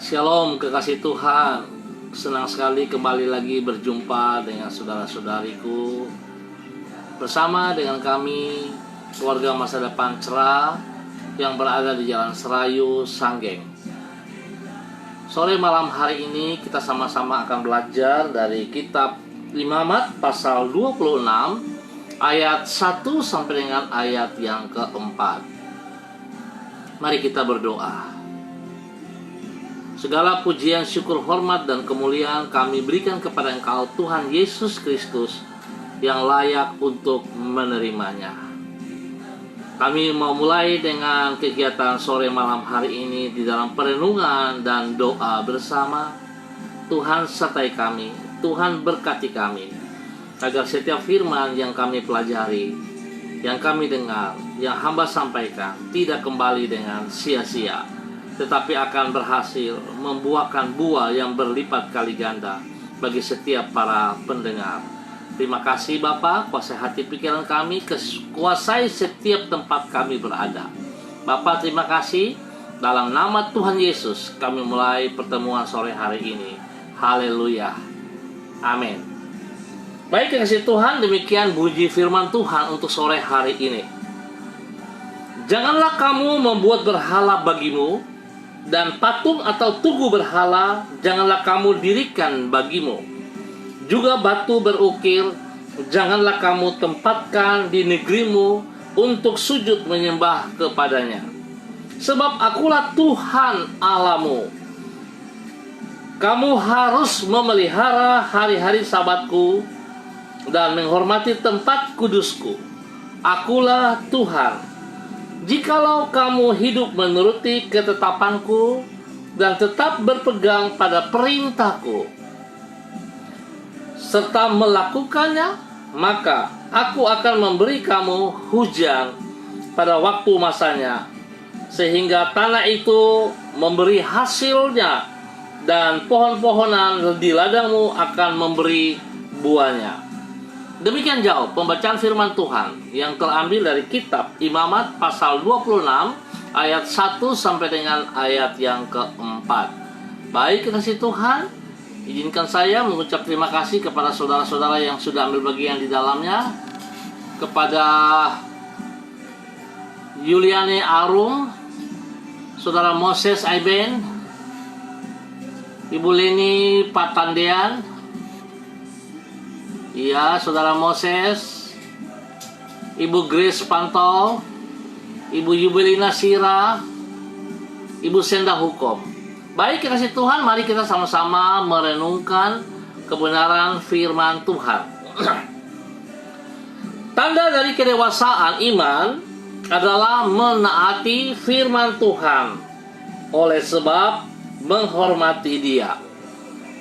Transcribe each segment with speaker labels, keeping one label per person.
Speaker 1: Shalom kekasih Tuhan. Senang sekali kembali lagi berjumpa dengan saudara-saudariku. Bersama dengan kami, keluarga masa depan cerah yang berada di Jalan Serayu, Sanggeng. Sore malam hari ini kita sama-sama akan belajar dari kitab Imamat pasal 26 ayat 1 sampai dengan ayat yang keempat. Mari kita berdoa. Segala pujian, syukur, hormat, dan kemuliaan kami berikan kepada Engkau, Tuhan Yesus Kristus, yang layak untuk menerimanya. Kami mau mulai dengan kegiatan sore malam hari ini di dalam perenungan dan doa bersama. Tuhan sertai kami, Tuhan berkati kami, agar setiap firman yang kami pelajari, yang kami dengar, yang hamba sampaikan, tidak kembali dengan sia-sia, tetapi akan berhasil membuahkan buah yang berlipat kali ganda bagi setiap para pendengar. Terima kasih Bapa, kuasai hati pikiran kami, kuasai setiap tempat kami berada. Bapa, terima kasih. Dalam nama Tuhan Yesus kami mulai pertemuan sore hari ini. Haleluya. Amin. Baik kasih Tuhan, demikian bunyi firman Tuhan untuk sore hari ini. Janganlah kamu membuat berhala bagimu, dan patung atau tugu berhala janganlah kamu dirikan bagimu. Juga batu berukir janganlah kamu tempatkan di negerimu untuk sujud menyembah kepadanya. Sebab akulah Tuhan Allahmu. Kamu harus memelihara hari-hari sabatku dan menghormati tempat kudusku. Akulah Tuhan. Jikalau kamu hidup menuruti ketetapanku dan tetap berpegang pada perintahku serta melakukannya, maka aku akan memberi kamu hujan pada waktu masanya, sehingga tanah itu memberi hasilnya dan pohon-pohonan di ladangmu akan memberi buahnya. Demikian jauh pembacaan firman Tuhan yang terambil dari kitab Imamat pasal 26 ayat 1 sampai dengan ayat yang keempat. Baik kasih Tuhan, izinkan saya mengucap terima kasih kepada saudara-saudara yang sudah ambil bagian di dalamnya. Kepada Yuliane Arum, Saudara Moses Aiben, Ibu Leni Patandean, iya, Saudara Moses, Ibu Grace Pantol, Ibu Yubelina Sira, Ibu Senda Hukum. Baik kasih Tuhan, mari kita sama-sama merenungkan kebenaran firman Tuhan. Tanda dari kedewasaan iman adalah menaati firman Tuhan oleh sebab menghormati Dia,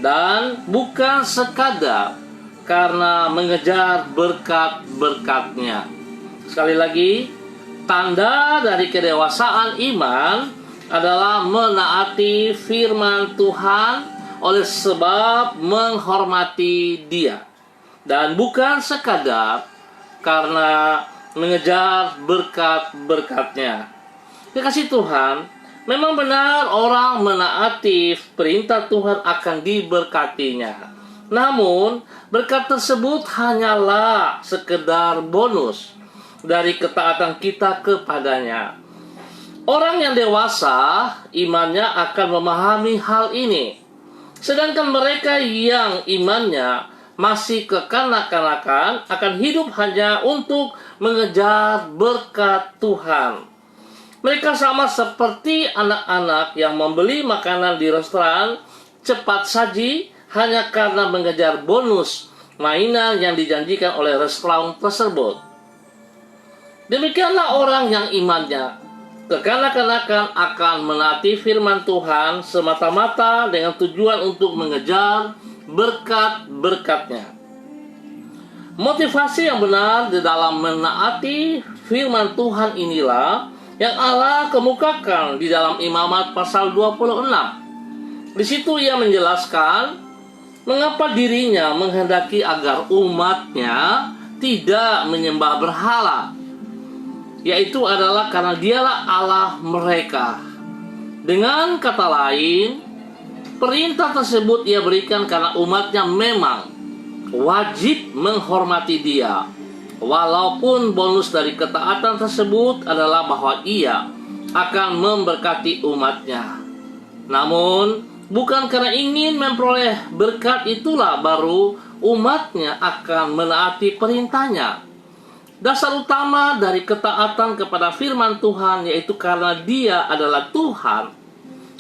Speaker 1: dan bukan sekadar karena mengejar berkat-berkatnya. Sekali lagi, tanda dari kedewasaan iman adalah menaati firman Tuhan oleh sebab menghormati Dia, dan bukan sekadar karena mengejar berkat-berkatnya. Kekasih Tuhan, memang benar orang menaati perintah Tuhan akan diberkatinya. Namun, berkat tersebut hanyalah sekedar bonus dari ketaatan kita kepadanya. Orang yang dewasa, imannya akan memahami hal ini. Sedangkan mereka yang imannya masih kekanak-kanakan akan hidup hanya untuk mengejar berkat Tuhan. Mereka sama seperti anak-anak yang membeli makanan di restoran cepat saji hanya karena mengejar bonus mainan yang dijanjikan oleh restoran tersebut. Demikianlah orang yang imannya kekanak-kanakan akan menaati firman Tuhan semata-mata dengan tujuan untuk mengejar berkat-berkatnya. Motivasi yang benar di dalam menaati firman Tuhan inilah yang Allah kemukakan di dalam Imamat pasal 26. Di situ ia menjelaskan mengapa dirinya menghendaki agar umatnya tidak menyembah berhala, yaitu adalah karena Dialah Allah mereka. Dengan kata lain, Perintah tersebut ia berikan karena umatnya memang wajib menghormati dia. Walaupun bonus dari ketaatan tersebut adalah bahwa ia akan memberkati umatnya. Namun, bukan karena ingin memperoleh berkat itulah baru umatnya akan menaati perintahnya. Dasar utama dari ketaatan kepada firman Tuhan yaitu karena dia adalah Tuhan.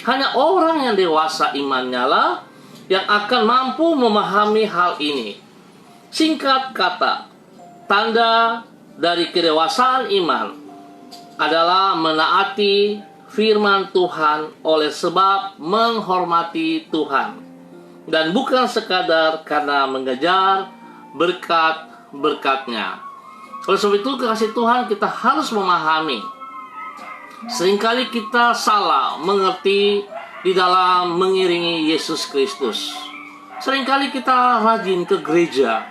Speaker 1: Hanya orang yang dewasa imannya lah yang akan mampu memahami hal ini. Singkat kata, tanda dari kedewasaan iman adalah menaati firman Tuhan oleh sebab menghormati Tuhan. Dan bukan sekadar karena mengejar berkat-berkatnya. Oleh sebab itu, kekasih Tuhan, kita harus memahami. Seringkali kita salah mengerti di dalam mengiringi Yesus Kristus. Seringkali kita rajin ke gereja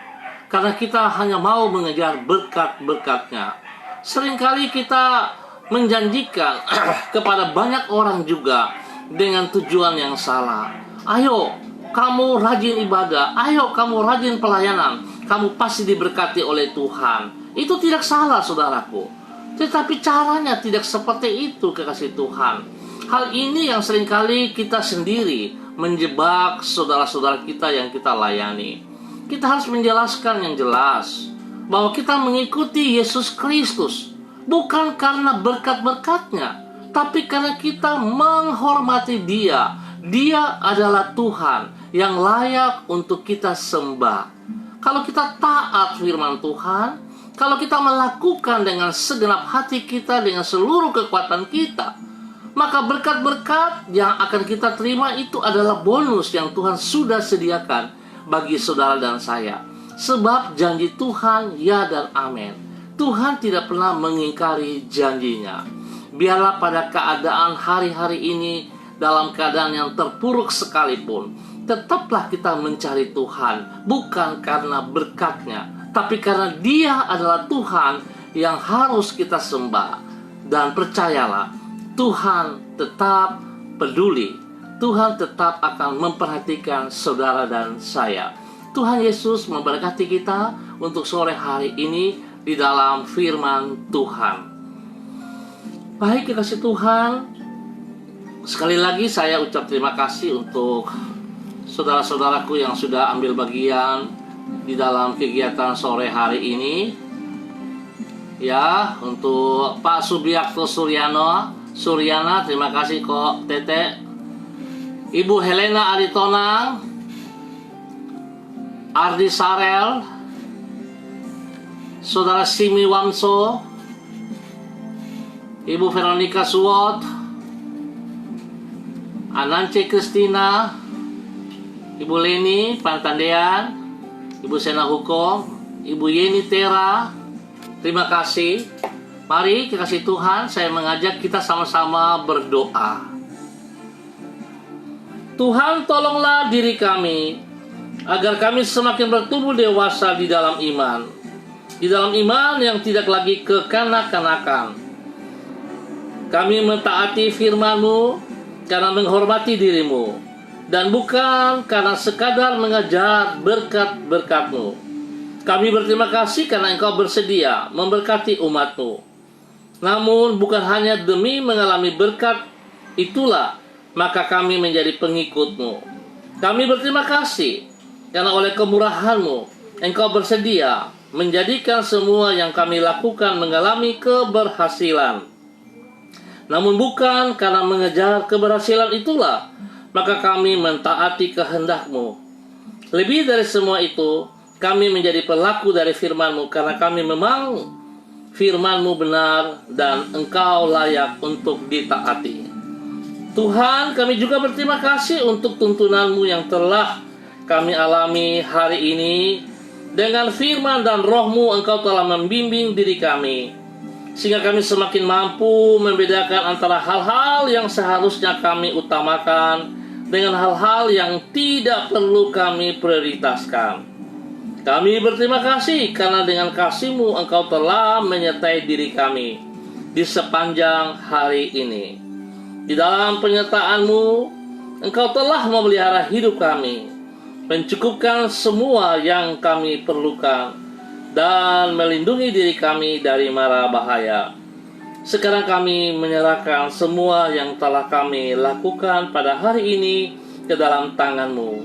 Speaker 1: karena kita hanya mau mengejar berkat-berkatnya. Seringkali kita menjanjikan kepada banyak orang juga dengan tujuan yang salah. Ayo, kamu rajin ibadah. Ayo, kamu rajin pelayanan. Kamu pasti diberkati oleh Tuhan. Itu tidak salah, saudaraku. Tetapi caranya tidak seperti itu, kekasih Tuhan. Hal ini yang seringkali kita sendiri menjebak saudara-saudara kita yang kita layani. Kita harus menjelaskan yang jelas bahwa kita mengikuti Yesus Kristus bukan karena berkat-berkatnya, tapi karena kita menghormati Dia. Dia adalah Tuhan yang layak untuk kita sembah. Kalau kita taat firman Tuhan, kalau kita melakukan dengan segenap hati kita, dengan seluruh kekuatan kita, maka berkat-berkat yang akan kita terima itu adalah bonus yang Tuhan sudah sediakan bagi saudara dan saya. Sebab janji Tuhan ya dan amin. Tuhan tidak pernah mengingkari janjinya. Biarlah pada keadaan hari-hari ini, dalam keadaan yang terpuruk sekalipun, tetaplah kita mencari Tuhan, bukan karena berkatnya, tapi karena Dia adalah Tuhan yang harus kita sembah. Dan percayalah, Tuhan tetap peduli. Tuhan tetap akan memperhatikan saudara dan saya. Tuhan Yesus memberkati kita untuk sore hari ini di dalam firman Tuhan. Baik, kekasih Tuhan, sekali lagi saya ucap terima kasih untuk saudara-saudaraku yang sudah ambil bagian di dalam kegiatan sore hari ini. Ya, untuk Pak Subiakto Suryana, terima kasih kok Tete. Ibu Helena Aritonang, Ardi Sarel, Saudara Simi Wamso, Ibu Veronica Suwot, Anance Kristina, Ibu Leni Pantandean, Ibu Sena Hukum, Ibu Yeni Tera, terima kasih. Mari kekasih Tuhan, saya mengajak kita sama-sama berdoa. Tuhan, tolonglah diri kami agar kami semakin bertumbuh dewasa di dalam iman. Di dalam iman yang tidak lagi kekanak-kanakan. Kami mentaati firman-Mu karena menghormati diri-Mu, dan bukan karena sekadar mengejar berkat-berkat-Mu. Kami berterima kasih karena Engkau bersedia memberkati umat-Mu. Namun bukan hanya demi mengalami berkat itulah maka kami menjadi pengikut-Mu. Kami berterima kasih karena oleh kemurahan-Mu Engkau bersedia menjadikan semua yang kami lakukan mengalami keberhasilan. Namun bukan karena mengejar keberhasilan itulah maka kami mentaati kehendak-Mu. Lebih dari semua itu, kami menjadi pelaku dari firman-Mu karena kami memang firman-Mu benar dan Engkau layak untuk ditaati. Tuhan, kami juga berterima kasih untuk tuntunan-Mu yang telah kami alami hari ini. Dengan firman dan Roh-Mu Engkau telah membimbing diri kami, sehingga kami semakin mampu membedakan antara hal-hal yang seharusnya kami utamakan dengan hal-hal yang tidak perlu kami prioritaskan. Kami berterima kasih karena dengan kasih-Mu Engkau telah menyertai diri kami di sepanjang hari ini. Di dalam penyertaan-Mu Engkau telah memelihara hidup kami, mencukupkan semua yang kami perlukan, dan melindungi diri kami dari mara bahaya. Sekarang kami menyerahkan semua yang telah kami lakukan pada hari ini ke dalam tangan-Mu.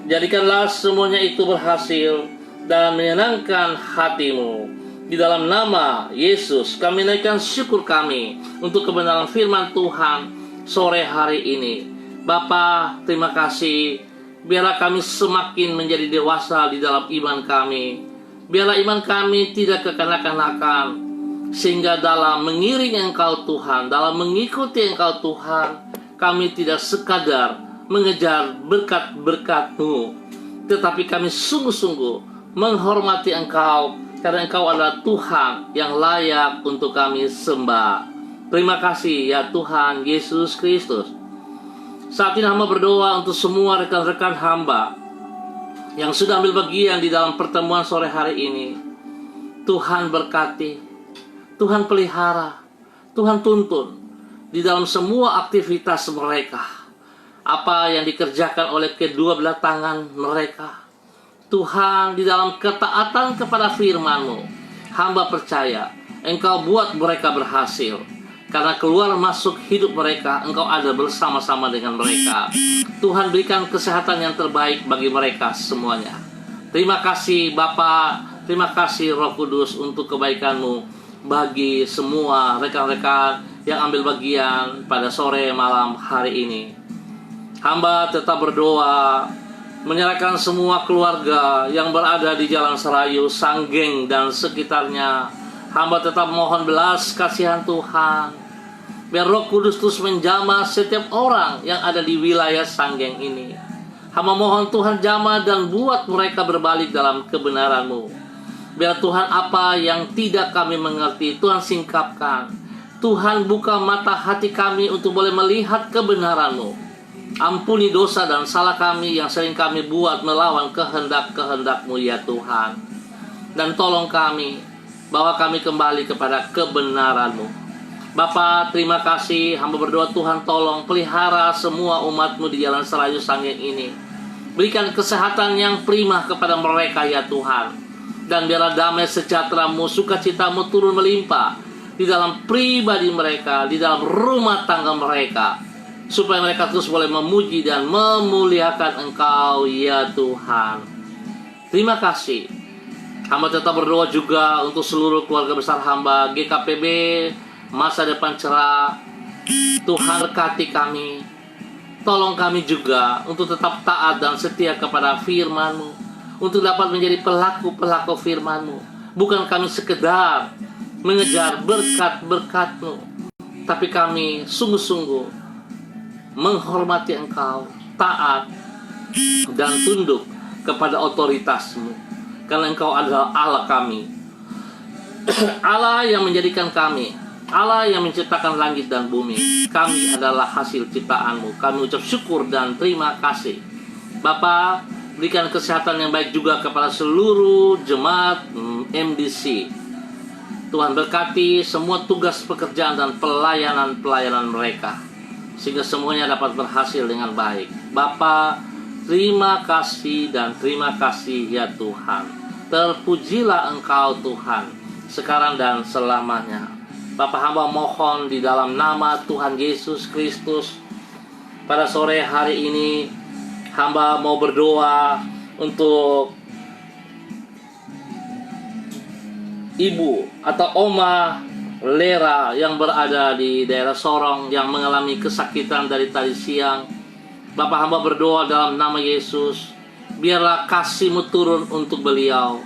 Speaker 1: Jadikanlah semuanya itu berhasil dan menyenangkan hati-Mu. Di dalam nama Yesus kami naikkan syukur kami untuk kebenaran firman Tuhan sore hari ini. Bapa, terima kasih. Biarlah kami semakin menjadi dewasa di dalam iman kami. Biarlah iman kami tidak kekanak-kanakan, sehingga dalam mengiring Engkau Tuhan, dalam mengikuti Engkau Tuhan, kami tidak sekadar mengejar berkat-berkat-Mu, tetapi kami sungguh-sungguh menghormati Engkau, karena Engkau adalah Tuhan yang layak untuk kami sembah. Terima kasih ya Tuhan Yesus Kristus. Saat ini hamba berdoa untuk semua rekan-rekan hamba yang sudah ambil bagian di dalam pertemuan sore hari ini. Tuhan berkati, Tuhan pelihara, Tuhan tuntun di dalam semua aktivitas mereka. Apa yang dikerjakan oleh kedua belah tangan mereka, Tuhan, di dalam ketaatan kepada firman-Mu, hamba percaya Engkau buat mereka berhasil. Karena keluar masuk hidup mereka, Engkau ada bersama-sama dengan mereka. Tuhan, berikan kesehatan yang terbaik bagi mereka semuanya. Terima kasih Bapa, terima kasih Roh Kudus untuk kebaikan-Mu bagi semua rekan-rekan yang ambil bagian pada sore malam hari ini. Hamba tetap berdoa, menyerahkan semua keluarga yang berada di Jalan Serayu, Sanggeng, dan sekitarnya. Hamba tetap mohon belas kasihan Tuhan. Biar Roh Kudus terus menjamah setiap orang yang ada di wilayah Sanggeng ini. Hamba mohon Tuhan jamah dan buat mereka berbalik dalam kebenaran-Mu. Biar Tuhan apa yang tidak kami mengerti, Tuhan singkapkan. Tuhan buka mata hati kami untuk boleh melihat kebenaran-Mu. Ampuni dosa dan salah kami yang sering kami buat melawan kehendak-kehendak-Mu ya Tuhan. Dan tolong kami, bawa kami kembali kepada kebenaran-Mu. Bapa, terima kasih. Hamba berdoa Tuhan tolong pelihara semua umat-Mu di Jalan Serayu Sanggeng ini. Berikan kesehatan yang prima kepada mereka ya Tuhan. Dan biarlah damai sejahtera-Mu, sukacita-Mu turun melimpah di dalam pribadi mereka, di dalam rumah tangga mereka, supaya mereka terus boleh memuji dan memuliakan Engkau ya Tuhan. Terima kasih. Hamba tetap berdoa juga untuk seluruh keluarga besar hamba GKPB, masa depan cerah. Tuhan berkati kami. Tolong kami juga untuk tetap taat dan setia kepada firman-Mu, untuk dapat menjadi pelaku-pelaku firman-Mu. Bukan kami sekedar mengejar berkat-berkat-Mu, tapi kami sungguh-sungguh menghormati Engkau, taat dan tunduk kepada otoritas-Mu. Karena Engkau adalah Allah kami, Allah yang menjadikan kami, Allah yang menciptakan langit dan bumi. Kami adalah hasil ciptaan-Mu. Kami ucap syukur dan terima kasih. Bapa, berikan kesehatan yang baik juga kepada seluruh jemaat MDC. Tuhan berkati semua tugas pekerjaan dan pelayanan-pelayanan mereka, sehingga semuanya dapat berhasil dengan baik. Bapa, terima kasih dan terima kasih ya Tuhan. Terpujilah Engkau Tuhan, sekarang dan selamanya. Bapa, hamba mohon di dalam nama Tuhan Yesus Kristus, pada sore hari ini hamba mau berdoa untuk ibu atau oma Lera yang berada di daerah Sorong yang mengalami kesakitan dari tadi siang. Bapak hamba berdoa dalam nama Yesus, biarlah kasih-Mu turun untuk beliau.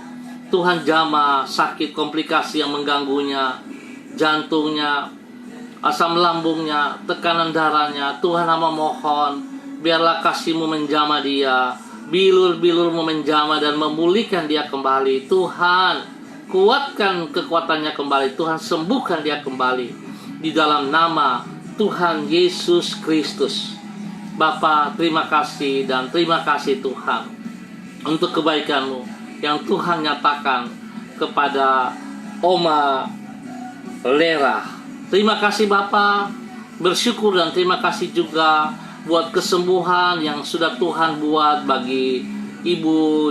Speaker 1: Tuhan jamah sakit komplikasi yang mengganggunya, jantungnya, asam lambungnya, tekanan darahnya. Tuhan hamba mohon, biarlah kasih-Mu menjamah dia, bilur-bilur-Mu menjamah dan memulihkan dia kembali. Tuhan, kuatkan kekuatannya kembali. Tuhan, sembuhkan dia kembali di dalam nama Tuhan Yesus Kristus. Bapa, terima kasih dan terima kasih Tuhan untuk kebaikan-Mu yang Tuhan nyatakan kepada Oma Lera. Terima kasih Bapa, bersyukur dan terima kasih juga buat kesembuhan yang sudah Tuhan buat bagi Ibu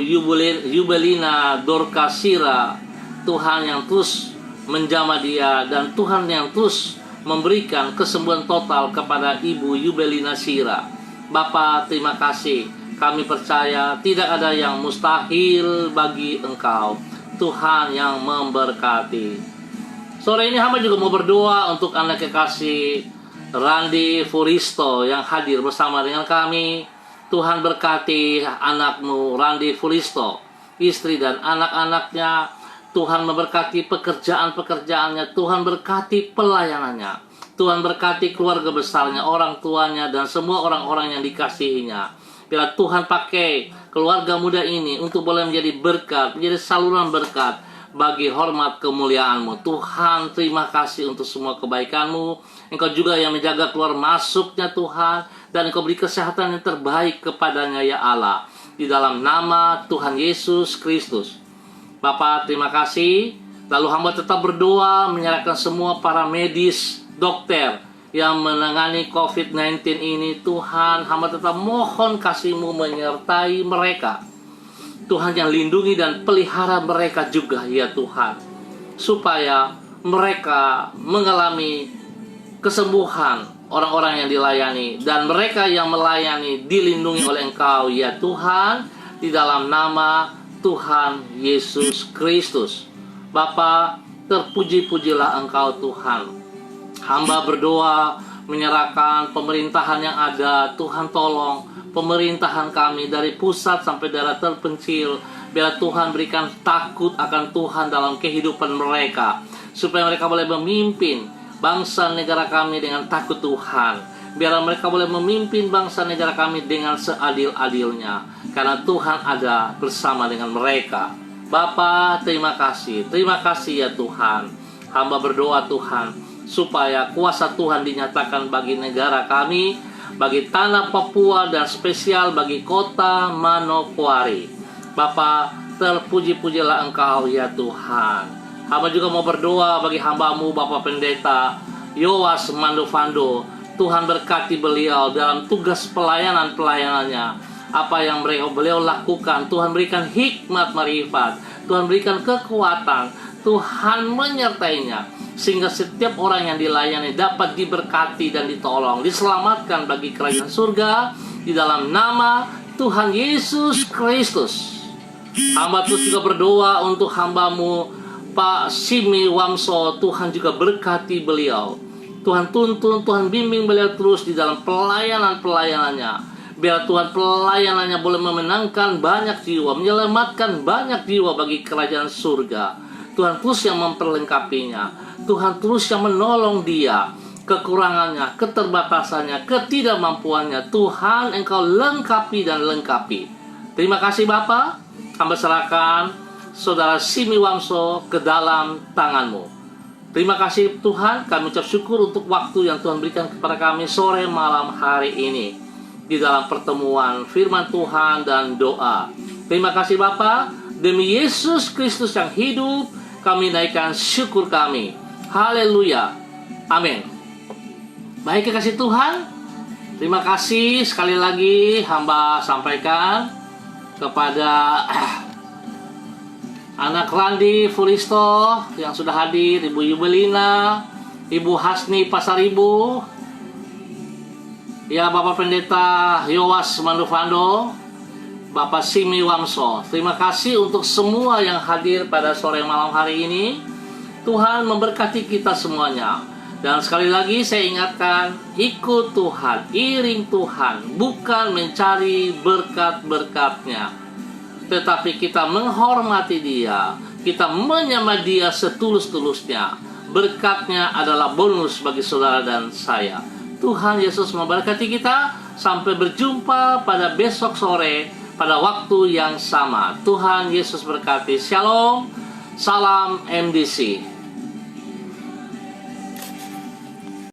Speaker 1: Yubelina Dorkasira. Tuhan yang terus menjamah dia, dan Tuhan yang terus memberikan kesembuhan total kepada Ibu Yubelina Sira. Bapa, terima kasih. Kami percaya tidak ada yang mustahil bagi Engkau. Tuhan yang memberkati. Sore ini hamba juga mau berdoa untuk anak kekasih Randy Furisto yang hadir bersama dengan kami. Tuhan berkati anakmu Randy Furisto, istri dan anak-anaknya. Tuhan memberkati pekerjaan-pekerjaannya. Tuhan berkati pelayanannya. Tuhan berkati keluarga besarnya, orang tuanya, dan semua orang-orang yang dikasihinya. Bila Tuhan pakai keluarga muda ini untuk boleh menjadi berkat, menjadi saluran berkat bagi hormat kemuliaan-Mu. Tuhan, terima kasih untuk semua kebaikan-Mu. Engkau juga yang menjaga keluar masuknya Tuhan, dan Engkau beri kesehatan yang terbaik kepadanya ya Allah. Di dalam nama Tuhan Yesus Kristus. Bapa, terima kasih. Lalu hamba tetap berdoa menyerahkan semua para medis, dokter yang menangani COVID-19 ini. Tuhan, hamba tetap mohon kasih-Mu menyertai mereka. Tuhan yang lindungi dan pelihara mereka juga ya Tuhan, supaya mereka mengalami kesembuhan orang-orang yang dilayani, dan mereka yang melayani dilindungi oleh Engkau ya Tuhan, di dalam nama Tuhan Yesus Kristus. Bapa, terpuji-pujilah Engkau Tuhan. Hamba berdoa menyerahkan pemerintahan yang ada. Tuhan, tolong pemerintahan kami dari pusat sampai daerah terpencil. Biar Tuhan berikan takut akan Tuhan dalam kehidupan mereka, supaya mereka boleh memimpin bangsa negara kami dengan takut Tuhan. Biar mereka boleh memimpin bangsa negara kami dengan seadil-adilnya, karena Tuhan ada bersama dengan mereka. Bapa, terima kasih. Terima kasih ya Tuhan. Hamba berdoa Tuhan, supaya kuasa Tuhan dinyatakan bagi negara kami, bagi tanah Papua, dan spesial bagi kota Manokwari. Bapa, terpuji-pujilah Engkau ya Tuhan. Hamba juga mau berdoa bagi hamba-Mu Bapak Pendeta Yowas Mandofando. Tuhan berkati beliau dalam tugas pelayanannya. Apa yang beliau lakukan, Tuhan berikan hikmat marifat, Tuhan berikan kekuatan, Tuhan menyertainya, sehingga setiap orang yang dilayani dapat diberkati dan ditolong, diselamatkan bagi kerajaan surga, di dalam nama Tuhan Yesus Kristus. Hamba terus juga berdoa untuk hamba-Mu Pak Simi Wamso. Tuhan juga berkati beliau. Tuhan tuntun, Tuhan bimbing beliau terus di dalam pelayanannya. Biar Tuhan pelayanannya boleh memenangkan banyak jiwa, menyelamatkan banyak jiwa bagi kerajaan surga. Tuhan terus yang memperlengkapinya. Tuhan terus yang menolong dia, kekurangannya, keterbatasannya, ketidakmampuannya. Tuhan, Engkau lengkapi dan lengkapi. Terima kasih Bapa. Hamba serahkan Saudara Simi Wamso ke dalam tangan-Mu. Terima kasih Tuhan, kami ucap syukur untuk waktu yang Tuhan berikan kepada kami sore malam hari ini, di dalam pertemuan firman Tuhan dan doa. Terima kasih Bapa, demi Yesus Kristus yang hidup, kami naikkan syukur kami. Haleluya. Amin. Baik kekasih Tuhan, terima kasih sekali lagi hamba sampaikan kepada anak Randy Furisto yang sudah hadir, Ibu Yubelina, Ibu Hasni Pasaribu, ya Bapak Pendeta Yowas Mandofando, Bapak Simi Wamso. Terima kasih untuk semua yang hadir pada sore malam hari ini. Tuhan memberkati kita semuanya. Dan sekali lagi saya ingatkan, ikut Tuhan, iring Tuhan, bukan mencari berkat-berkatnya, tetapi kita menghormati Dia, kita menyembah Dia setulus-tulusnya. Berkatnya adalah bonus bagi saudara dan saya. Tuhan Yesus memberkati kita. Sampai berjumpa pada besok sore pada waktu yang sama. Tuhan Yesus berkati. Shalom. Salam MDC.